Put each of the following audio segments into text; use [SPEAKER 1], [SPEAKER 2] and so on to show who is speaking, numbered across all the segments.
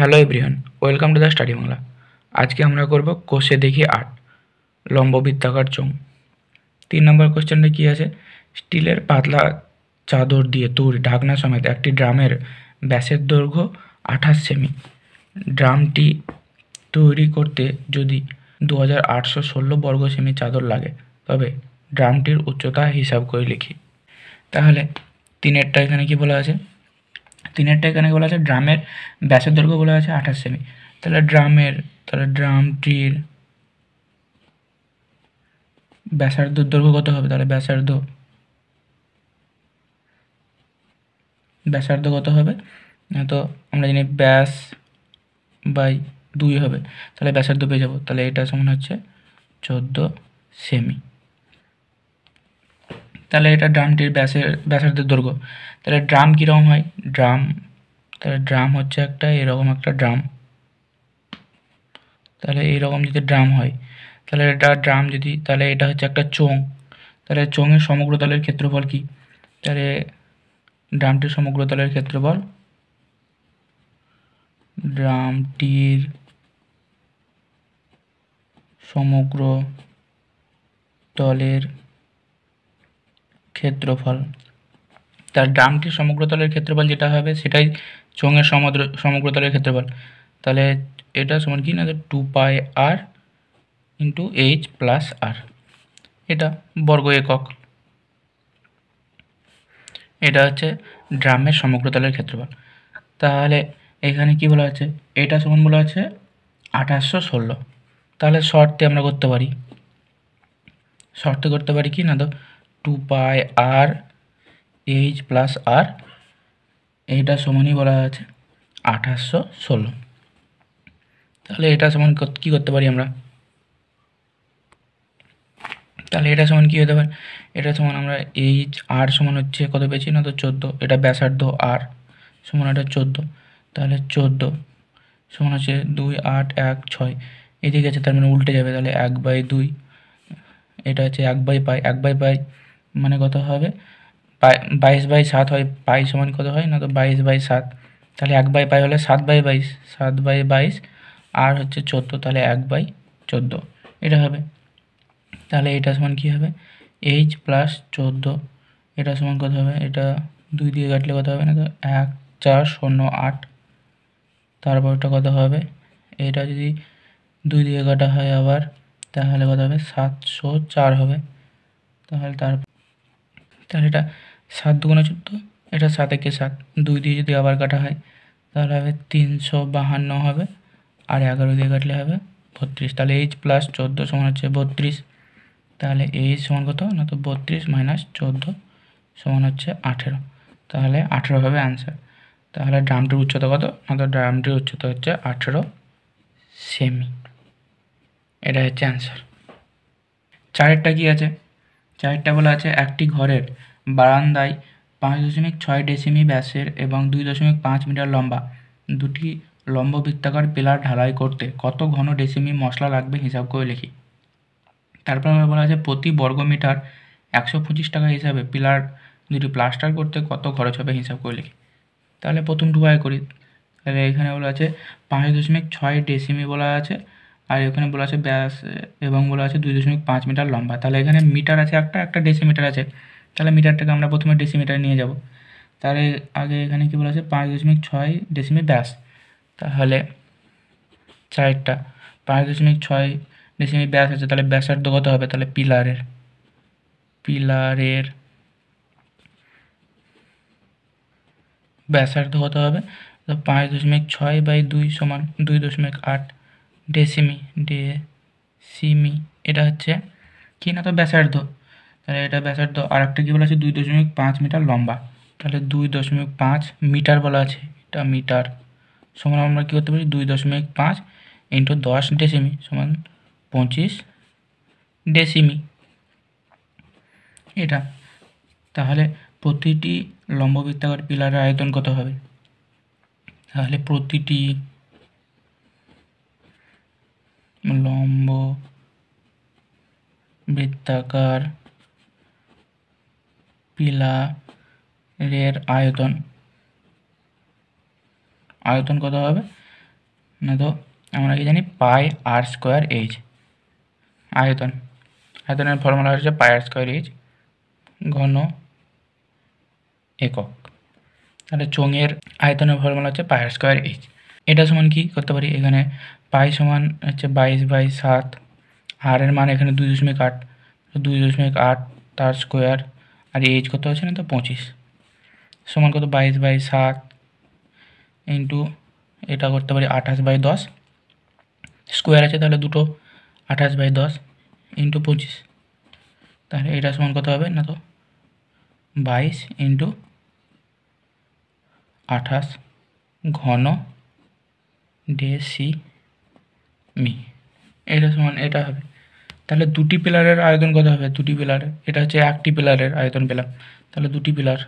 [SPEAKER 1] Hello everyone, welcome to the study Bangla. আজকে আমরা করব কোষে দেখি 8 লম্ববৃত্তাকার চোঙ। 3 নম্বর কোশ্চেনটা কী আছে? স্টিলের পাতলা চাদর দিয়ে তৈরি ঢাকনা সমেত একটি ড্রামের ব্যাসের দৈর্ঘ্য 28 সেমি। ড্রামটি তৈরি করতে যদি 2816 বর্গ সেমি চাদর লাগে, তবে ড্রামটির উচ্চতা হিসাব করে লিখি। তাহলে তিনেরটা এখানে কি বলা আছে? তিনেরটা এখানে বলা আছে ড্রামের ব্যাসের দৈর্ঘ্য বলা আছে 28 সেমি। তাহলে ড্রামটির ব্যাসার্ধ দৈর্ঘ্য কত হবে? তাহলে ব্যাসার্ধ কত হবে? তো আমরা জানি ব্যাস বাই 2 হবে, তাহলে ব্যাসার্ধ পেয়ে যাবো। তাহলে এটা সমান হচ্ছে 14 সেমি। তাহলে এটা ড্রামটির ব্যাসার্ধের দৈর্ঘ্য। তাহলে ড্রাম কীরকম হয়? ড্রাম হচ্ছে এরকম একটা ড্রাম। তাহলে এইরকম যদি ড্রাম হয়, তাহলে তাহলে এটা হচ্ছে একটা চোঙ। তাহলে চোঙের সমগ্র তলের ক্ষেত্রফল কি? তাহলে ড্রামটির সমগ্র তলের ক্ষেত্রফল তার ড্রামটির সমগ্র তলের ক্ষেত্রফল যেটা হবে সেটাই চোঙের সমগ্র তলের ক্ষেত্রফল। তাহলে এটা সমান কি না, 2πr ইন্টু h প্লাস আর, এটা বর্গ একক। এটা হচ্ছে ড্রামের সমগ্র তলের ক্ষেত্রফল। তাহলে এখানে কি বলা আছে? এটা সমান বলা আছে 2816। তাহলে শর্তে আমরা করতে পারি কি না, তো 2πr h প্লাস আর, এইটা সমানই বলা আছে 2816। তাহলে এটা সমান কী করতে পারি আমরা? তাহলে এটা সমান কী হতে পারে? এটা সমান আমরা এইচ আর সমান হচ্ছে কত পেয়েছি না, তো 14। এটা ব্যাসার্ধ আর সমান এটা 14। তাহলে 14 সমান হচ্ছে 2 8 1 6, এদিকে আছে তার মানে উল্টে যাবে। তাহলে 1/2, এটা হচ্ছে 1/পাই মানে কত হবে? 22/7 হয়। পাই সমান কত হয় না, তো 22/7। তাহলে 1/পাই হলে 7/22, 7/22 আর হচ্ছে 14, তাহলে 1/14 এটা হবে। তাহলে এটা সমান কী হবে? h প্লাস 14, এটা সমান কত হবে? এটা 2 দিয়ে কাটলে কত হবে না, তো 1408। তারপর এটা কত হবে? এটা যদি 2 দিয়ে কাটা হয় আবার, তাহলে কত হবে? 704 হবে। তাহলে এটা 7 দুগুণে 14, এটা 7 একে 7, 2 দিয়ে যদি আবার কাটা হয় তাহলে হবে 352 হবে, আর 11 দিয়ে কাটলে হবে 32। তাহলে h প্লাস 14 সমান হচ্ছে 32। তাহলে h সমান কত না, তো 32 মাইনাস 14 সমান হচ্ছে 18। তাহলে 18 হবে অ্যান্সার। তাহলে ড্রামটির উচ্চতা কত না, তো ড্রামটির উচ্চতা হচ্ছে 18 সেমি। এটা হচ্ছে অ্যান্সার। চারেরটা কি আছে? চারেরটা বলা আছে একটি ঘরের বারান্দায় 5.6 ডেসিমি ব্যাসের এবং 2.5 মিটার লম্বা দুটি লম্ববৃত্তাকার পিলার ঢালাই করতে কত ঘন ডেসিমি মশলা লাগবে হিসাব করে লিখি। তারপর বলা আছে প্রতি বর্গমিটার 125 টাকা হিসাবে পিলার দুটি প্লাস্টার করতে কত খরচ হবে হিসাব করে লিখি। তাহলে প্রথম ডুবাই করি। তাহলে এখানে বলা আছে 5.6 ডেসিমি বলা আছে, আর এখানে বলা আছে ব্যাস এবং বলা আছে 2.5 মিটার লম্বা। তাহলে এখানে মিটার আছে, একটা ডেসিমিটার আছে। তাহলে মিটারটাকে আমরা প্রথমে ডেসিমিটারে নিয়ে যাব। তাহলে আগে এখানে কি বলা আছে 5.6 ডেসিমি ব্যাস। তাহলে চারটা 5.6 ডেসিমি ব্যাস আছে, তাহলে ব্যাসার্ধ কত হবে? তাহলে পিলারের ব্যাসার্ধ কত হবে? তো 5.6/2 সমান 2.8 ডেসিমি। এটা হচ্ছে কি না, তো ব্যাসার্ধ। তাহলে এটা ব্যাসার্ধ। আর একটা কী বলা আছে? 2.5 মিটার লম্বা। তাহলে 2.5 মিটার বলা আছে, এটা মিটার সমান আমরা কী করতে পারি? 2.5 ইন্টু 10 ডেসিমি সমান 25 ডেসিমি এটা। তাহলে প্রতিটি লম্ববৃত্তাকার পিলারের আয়তন কত হবে? তাহলে প্রতিটি লম্ববৃত্তাকার পিলারের আয়তন কত হবে? না তো আমরা কি জানি পাই আর স্কোয়ার এইচ আয়তনের ফর্মুলা হচ্ছে পাই আর স্কোয়ার এইচ ঘন একক। তাহলে চোঙের আয়তনের ফর্মুলা হচ্ছে পাই আর স্কোয়ার এইচ। এটা সমান কি করতে পারি, এখানে পাই সমান হচ্ছে 22/7, আর এর মান এখানে 2.8, 2.8 তার স্কোয়ার, আর এইচ কত আছে না তো 25 সমান কত 22/7 ইন্টু এটা করতে পারি 28/10 স্কোয়ার আছে, তাহলে দুটো 28/10 ইন্টু 25, তাহলে এটা সমান কত হবে না তো 22 ইন্টু 28 ঘন ডেসিমি, এটা সমান এটা হবে। তাহলে দুটি পিলারের আয়তন কত হবে, দুটি পিলারের, এটা হচ্ছে একটি পিলারের আয়তন পেলাম, তাহলে দুটি পিলারের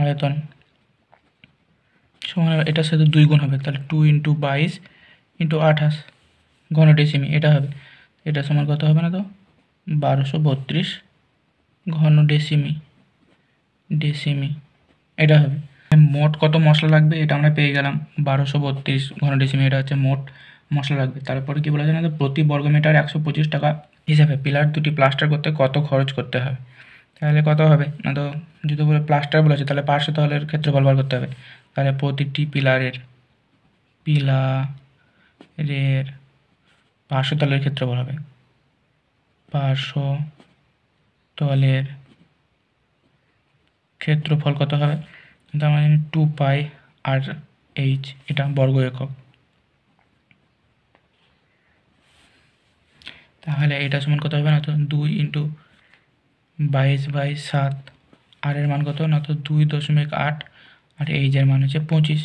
[SPEAKER 1] আয়তন সমান এটার সাথে 2 গুণ হবে, তাহলে 2 ইন্টু 22 ইন্টু 28 ঘন ডেসিমি, এটা হবে। এটা সমান কত হবে না তো 1232 ঘন ডেসিমি এটা হবে। মোট কত মশলা লাগবে এটা আমরা পেয়ে গেলাম, 1232 ঘন ডেসিমি, এটা হচ্ছে মোট মশলা লাগবে। তারপরে কি বলা যায় না, প্রতি বর্গমিটার 125 টাকা হিসাবে পিলার দুটি প্লাস্টার করতে কত খরচ করতে হবে। তাহলে কত হবে না তো, যদি বলে প্লাস্টার বলেছে তাহলে পার্শ্ব তলের ক্ষেত্রফল বার করতে হবে। তাহলে প্রতিটি পিলারের পার্শ্ব তলের ক্ষেত্রফল হবে, পার্শ্ব তলের ক্ষেত্রফল কত হবে, তার মানে 2 পাই আর এইচ, এটা বর্গ একক। তাহলে এটা সমান কত হবে না তো 2 ইন্টু 22/7, আর এর মান কত না তো 2.8, আর এইচের মান হচ্ছে 25,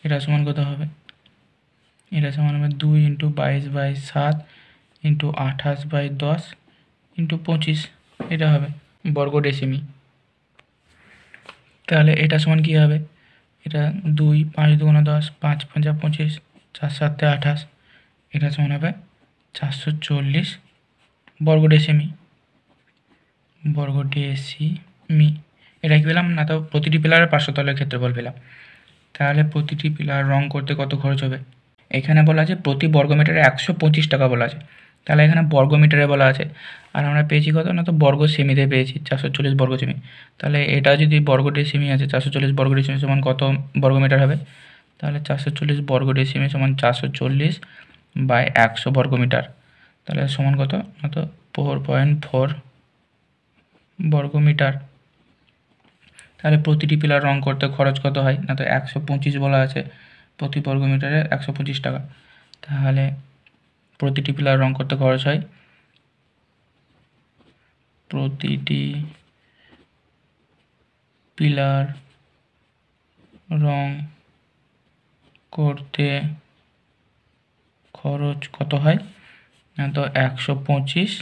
[SPEAKER 1] এটা সমান কত হবে, এটা সমান হবে 2 ইন্টু 22/7 ইন্টু 28/10 ইন্টু 25, এটা হবে বর্গ ডেসিমি। তাহলে এটা সমান কী হবে, এটা 2, 5 দুগুণে 10, 5 5 25, 4 7 28, এটা সমান হবে 440 বর্গ ডেসিমি। এটা কি পেলাম না তো প্রতিটি পিলারের পার্শ্বতলের ক্ষেত্রফল পেলাম। তাহলে প্রতিটি পিলার রং করতে কত খরচ হবে, এখানে বলা আছে প্রতি বর্গমিটারে 125 টাকা বলা আছে, তাহলে এখানে বর্গমিটারে বলা আছে, আর আমরা পেয়েছি কত না তো বর্গ সেমিতে পেয়েছি 440 বর্গ সেমি। তাহলে এটা যদি বর্গ ডেসিমি আছে 440 বর্গ ডেসিমি সমান কত বর্গমিটার হবে, তাহলে 440 বর্গ ডেসিমি সমান 440/100 বর্গমিটার, তাহলে সমান কত না তো 4.4 বর্গমিটার। তাহলে প্রতিটি পিলার রং করতে খরচ কত হয় না তো 125 বলা আছে, প্রতি বর্গমিটারে 125 টাকা। তাহলে প্রতিটি পিলার রং করতে খরচ হয়, প্রতিটি পিলার রং করতে খরচ কত হয় না তো 125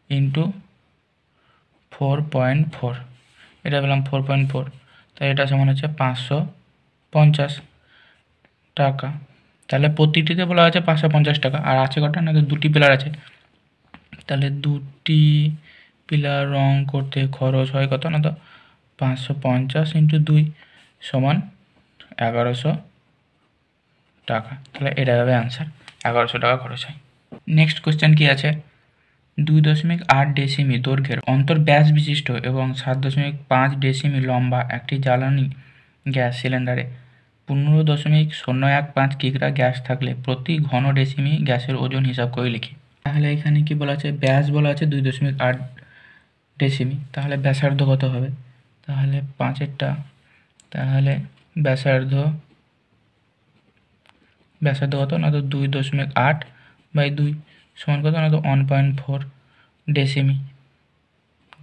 [SPEAKER 1] ইন্টু 4.4, এটা পেলাম 4.4, তাই এটা সমান হচ্ছে 550 টাকা। তাহলে প্রতিটিতে বলা আছে 550 টাকা, আর আছে কটা না তো দুটি পিলার আছে, তাহলে দুটি পিলার রং করতে খরচ হয় কত না তো 550 ইন্টু 2 সমান 1100 টাকা। তাহলে এটা হবে অ্যান্সার, 1100 টাকা খরচ হয়। নেক্সট কোয়েশ্চেন কি আছে, 2.8 ডেসিমি দৈর্ঘ্যের অন্তর্ব্যাস বিশিষ্ট এবং 7.5 ডেসিমি লম্বা একটি জ্বালানি গ্যাস সিলিন্ডারে 15.015 কিগ্রা গ্যাস থাকলে প্রতি ঘন ডেসিমি গ্যাসের ওজন হিসাব করে লিখি। তাহলে এখানে কি বলা আছে, ব্যাস বলা আছে 2.8 ডেসিমি, তাহলে ব্যাসার্ধ কত হবে, তাহলে 5-এরটা, তাহলে ব্যাসার্ধ কত না তো 2.8/2 সমান কত না তো 1.4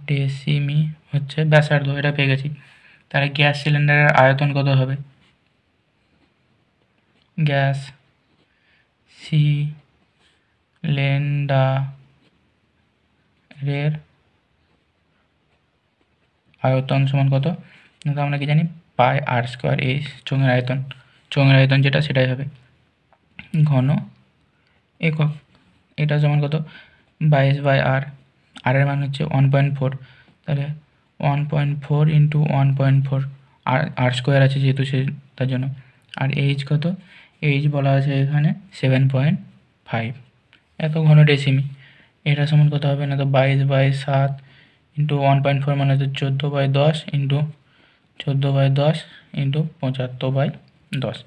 [SPEAKER 1] ডেসিমি হচ্ছে ব্যাসার্ধ, এটা পেয়ে গেছি। তাহলে গ্যাস সিলিন্ডারের আয়তন কত হবে, গ্যাস সিলিন্ডারের আয়তন সমান কত না তো আমরা কি জানি পাই আর স্কোয়ার এই চোঙের আয়তন যেটা সেটাই হবে ঘন একক, এটা সমান কত 22/r, আর এর মান হচ্ছে 1.4, তাহলে 1.4 ইন্টু 1.4 আর স্কোয়ার আছে যেহেতু সে তার জন্য। আর এইচ কত, এইচ বলা আছে এখানে 7.5, এত ঘন ডেসিমি। এটা সমান কত হবে না তো 22/7 ইন্টু 1.4 মানে হচ্ছে 14/10 ইন্টু 14/10 ইন্টু 75/10।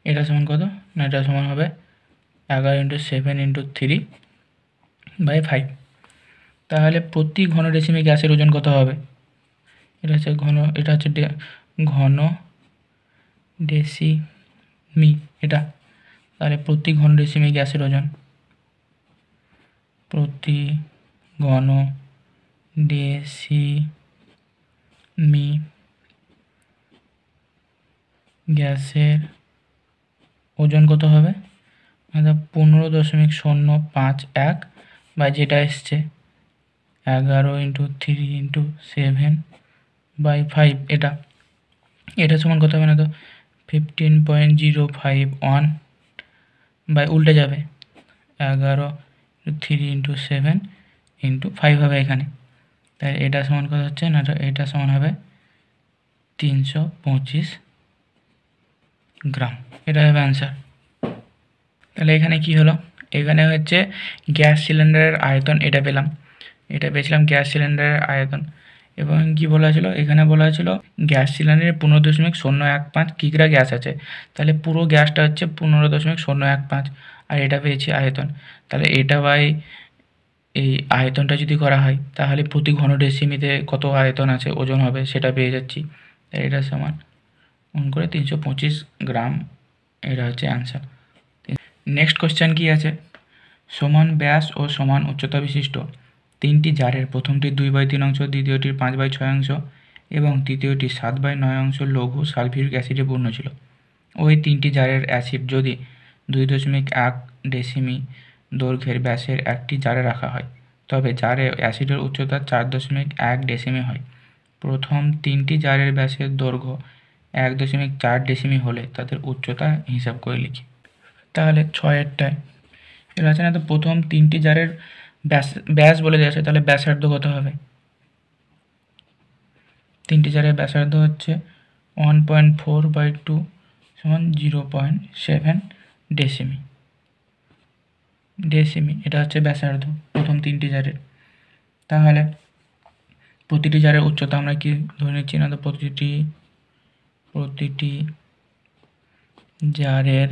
[SPEAKER 1] এটা সমান কত না, এটা সমান হবে 11 ইন্টু 7 ইন্টু 3/5। তাহলে প্রতি ঘন ডেসিমি গ্যাসের ওজন কত হবে? এটা হচ্ছে ঘন, এটা হচ্ছে ঘন ডেসিমি এটা। তাহলে প্রতি ঘন ডেসিমি গ্যাসের ওজন, প্রতি ঘন ডেসিমি গ্যাসের ওজন কত হবে? 15.051 বা যেটা এসছে 11 ইন্টু 3 ইন্টু 7/5। এটা সমান কত হবে না তো 15.051 বাই উল্টে যাবে 11 3 ইন্টু 7 ইন্টু 5 হবে এখানে। তাই এটা সমান কত হচ্ছে না, এটা সমান হবে 325 গ্রাম। এটা হবে অ্যান্সার। তাহলে এখানে কি হলো, এখানে হচ্ছে গ্যাস সিলিন্ডারের আয়তন এটা পেলাম, এটা পেয়েছিলাম গ্যাস সিলিন্ডারের আয়তন। এবং কি বলা ছিল, এখানে বলা ছিল গ্যাস সিলিন্ডারে 15.015 কিগ্রা গ্যাস আছে। তাহলে পুরো গ্যাসটা হচ্ছে 15.015, আর এটা পেয়েছি আয়তন। তাহলে এটা বাই এই আয়তনটা যদি করা হয় তাহলে প্রতি ঘন ডেসিমিতে কত আয়তন আছে, ওজন হবে সেটা পেয়ে যাচ্ছি। তাই এটা সমান করে 325 গ্রাম, এটা হচ্ছে অ্যান্সার। নেক্সট কোশ্চেন কি আছে, সমান ব্যাস ও সমান উচ্চতা বিশিষ্ট তিনটি জারের প্রথমটি 2/3 অংশ, দ্বিতীয়টির 5/6 অংশ এবং তৃতীয়টি 7/9 অংশ লঘু সালফিউরিক অ্যাসিডে পূর্ণ ছিল। ওই তিনটি জারের অ্যাসিড যদি 2.1 ডেসিমি দৈর্ঘ্যের ব্যাসের একটি জারে রাখা হয় তবে জারে অ্যাসিডের উচ্চতা 4.1 ডেসিমি হয়। প্রথম তিনটি জারের ব্যাসের দৈর্ঘ্য 1.4 ডেসিমি হলে তাদের উচ্চতা হিসাব করে লিখি। তাহলে 6-এরটায় এটা আছে না, তো প্রথম তিনটি জারের ব্যাস বলে দেওয়া আছে, তাহলে ব্যাসার্ধ কত হবে? তিনটি জারের ব্যাসার্ধ হচ্ছে 1.4/2 সমান 0.7 ডেসিমি। এটা হচ্ছে ব্যাসার্ধ প্রথম তিনটি জারের। তাহলে প্রতিটি জারের উচ্চতা আমরা কি ধরে নিচ্ছি না, তো প্রতিটি জারের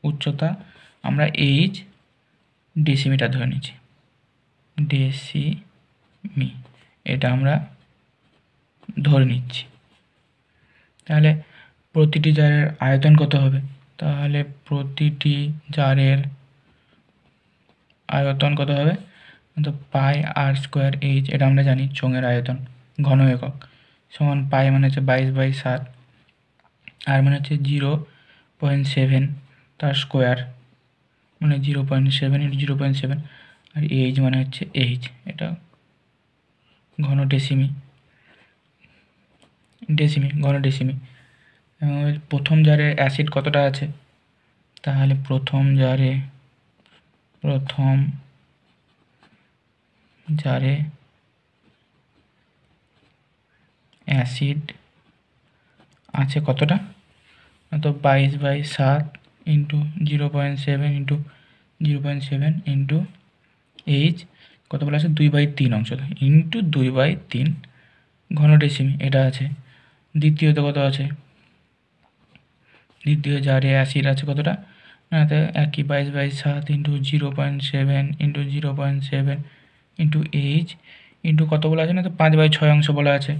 [SPEAKER 1] উচ্চতা আমরা এইচ ডেসিমিটার ধরে নিচ্ছি, ডেসিমি এটা আমরা ধরে নিচ্ছি। তাহলে প্রতিটি জারের আয়তন কত হবে? তাহলে প্রতিটি জারের আয়তন কত হবে, তো পাই আর স্কোয়ার এইচ, এটা আমরা জানি চোঙের আয়তন ঘন একক, সমান পাই মানে হচ্ছে 22/7, আর মানে হচ্ছে 0.7 তার স্কোয়ার মানে 0.7 ইন্টু 0.7, আর এইচ মানে হচ্ছে এইচ, এটা ঘন ডেসিমি ঘন ডেসিমি। এবং প্রথম জারে অ্যাসিড কতটা আছে, তাহলে প্রথম জারে অ্যাসিড আছে কতটা, তো 22/7 ইন্টু 0.7 ইন্টু 0.7 ইন্টু এইচ কত বলা আছে 2/3 অংশ ইন্টু 2/3 ঘন ডেসিমি এটা আছে। দ্বিতীয়ত কত আছে, দ্বিতীয় জারে অ্যাসিড আছে কতটা, তো একই 22/7 into 0.7 into 0.7 into H into কত বলা আছে না, তো 5/6 অংশ বলা আছে।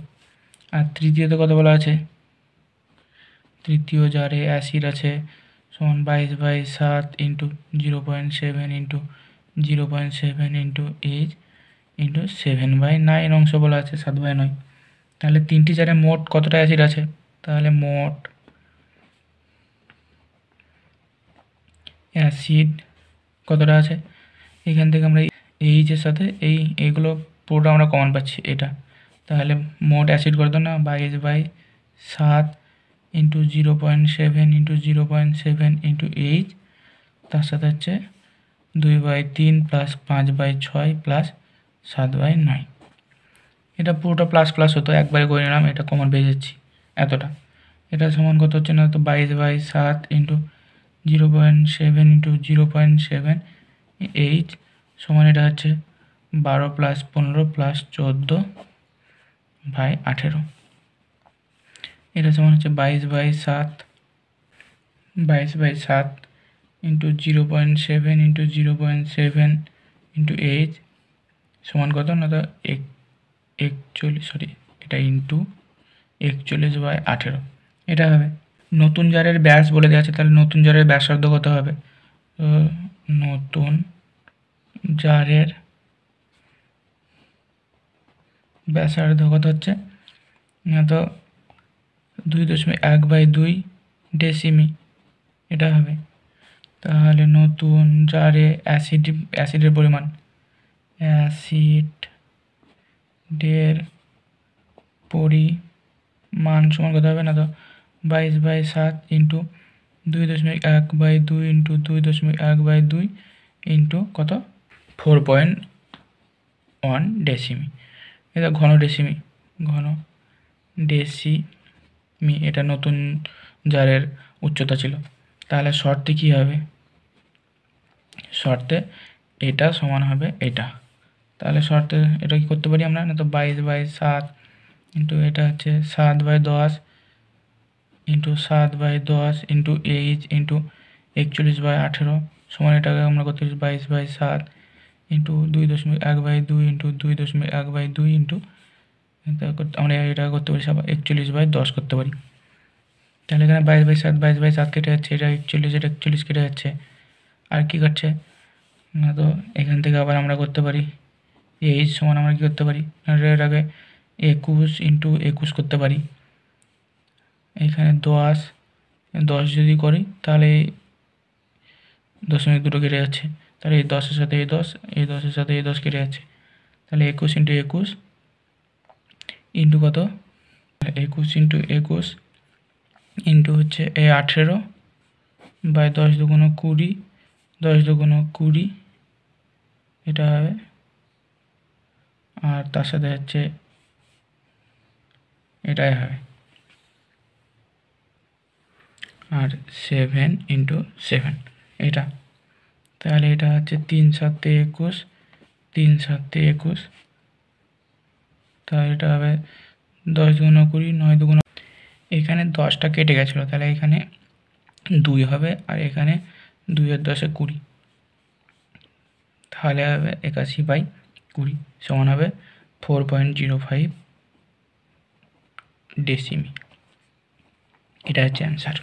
[SPEAKER 1] আর তৃতীয়ত কত বলা আছে, তৃতীয় জারে অ্যাসিড আছে সমান 22/7 into 0.7 into 0.7 into H into 7/9 অংশ বলা আছে, 7/9। তাহলে তিনটি জারে মোট কতটা অ্যাসিড আছে, তাহলে মোট অ্যাসিড কতটা আছে, এখান থেকে আমরা এইচের সাথে এইগুলো পুরোটা আমরা কমন পাচ্ছি এটা। তাহলে মোট অ্যাসিড কত না 22/7 ইন্টু 0.7 ইন্টু 0.7 ইন্টু এইচ, তার সাথে হচ্ছে 2/3 প্লাস 5/6 প্লাস 7/9। এটা পুরোটা প্লাস প্লাস হতো, একবারে করে নিলাম, এটা কমন পেয়ে যাচ্ছি এতটা। এটা সমান কত হচ্ছে না, তো 22/7 ইন্টু 0.7 ইন্টু 0.7 সমান এটা হচ্ছে 12 + 15 + 14/18। এটা সমান হচ্ছে 22/7 ইন্টু 0.7 ইন্টু 0.7 ইন্টু সমান কত না, তো 41, সরি এটা ইন্টু 41/18 এটা হবে। নতুন জারের ব্যাস বলে দেওয়া আছে, তাহলে নতুন জারের ব্যাসার্ধ কত হবে, তো নতুন জারের ব্যাসার্ধ কত হচ্ছে না, তো 2.1/2 ডেসিমি এটা হবে। তাহলে নতুন জারে অ্যাসিডের পরিমাণ, অ্যাসিডের পরিমাণ সমান কত হবে না, তো 22/7 ইন্টু 2.1/2 ইন্টু 2.1/2 ইন্টু কত 4.1 ডেসিমি। এটা ঘন ডেসিমি, এটা নতুন জারের উচ্চতা ছিল। তাহলে শর্তে কি হবে, শর্তে এটা সমান হবে এটা। তাহলে শর্তে এটা কি করতে পারি আমরা না, তো 22/7 ইন্টু এটা হচ্ছে 7/10 ইন্টু 7/10 ইন্টু ইন্টু 41/18 সমান এটাকে আমরা করতে পারি 22/7 ইন্টু 2.1/2 ইন্টু 2.1/2 ইন্টু আমরা এটা করতে পারি 41/10 করতে পারি। তাহলে এখানে 22/7 কেটে যাচ্ছে, এটা 41, এটা 41 কেটে যাচ্ছে, আর কি কাটছে না, তো এখান থেকে আবার আমরা করতে পারি সমান আমরা কী করতে পারি, এটাকে 21 ইন্টু 21 করতে পারি। এখানে 10 যদি করি তাহলে 0.2 কেটে যাচ্ছে, তাহলে এই 10-এর সাথে এই 10, এই 10-এর সাথে এই 10 কেটে যাচ্ছে, তাহলে 21 ইন্টু 21 ইন্টু কত, 21 ইন্টু 21 ইন্টু হচ্ছে এই 18/10 × 20, 10 × 20 এটা হবে, আর তার সাথে হচ্ছে এটাই হবে, আর 7 ইন্টু 7 এটা। তাহলে এটা হচ্ছে 3×7 = 21, 3×7 = 21, তাহলে এটা হবে 10 × 20, 9 × 2। এখানে 10টা কেটে গেছিলো, তাহলে এখানে 2 হবে, আর এখানে 2 আর 10 = 20, তাহলে হবে 81/20 সমান হবে 4.05 ডেসিমি। এটা হচ্ছে অ্যান্সার।